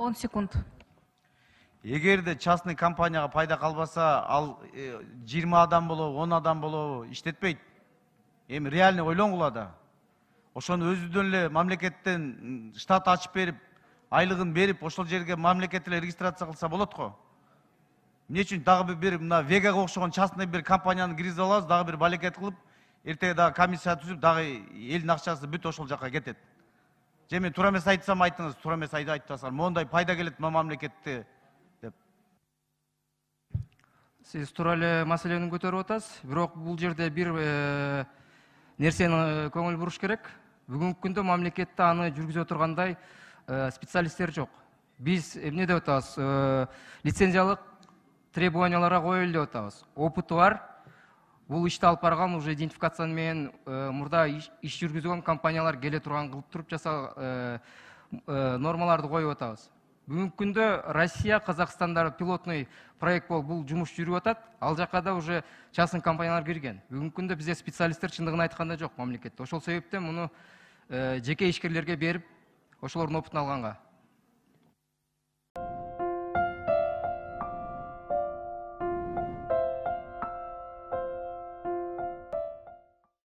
10 секунд. Эгерде частный компанияга пайда калбаса, ал 20 адам болобу, 10 адам болобу иштетпейт. Эми реально ойлоңгула да. Ошону өзүдөн эле мамлекеттен штат ачып берип, айлыгын берип, ошол жерге мамлекет эле регистрация кылса болот го. Эмне үчүн дагы бир мына Вегага окшогон частный бир компанияны киргизип алабыз, дагы бир балекет кылып, эртеге дагы комиссия түзүп, дагы элдин акчасы бүт ошол жака кетет. Же мен туура эмес айтсам айтыңыз, туура эмес айтпасам, мондай пайда келет мамлекетте деп. Сиз туура эле маселени көтөрүп атасыз, бирок бул жерде бир нерсени көңүл буруш керек. Бүгүнкү күндө мамлекетте аны жүргүзө тургандай специалисттер жок. Биз эмне деп атабыз? Лицензиялык требованияларга коелу деп атабыз. Опыты бар. Бул ишти алып барган уже идентификация менен мурда иш жүргүзгөн компаниялар келе турган кылып туруп нормаларды коюп атабыз. Бүгүнкү күндө Россия, Казакстанда пилотный проект болуп бул жумуш жүрүп атат. Ал жака да уже частный компаниялар кирген. Бүгүнкү күндө бизде специалисттер чындыгын айтканда жок мамлекетте. Ошол себептен муну жеке ишкерлерге берип, ошолордун опытын алганга.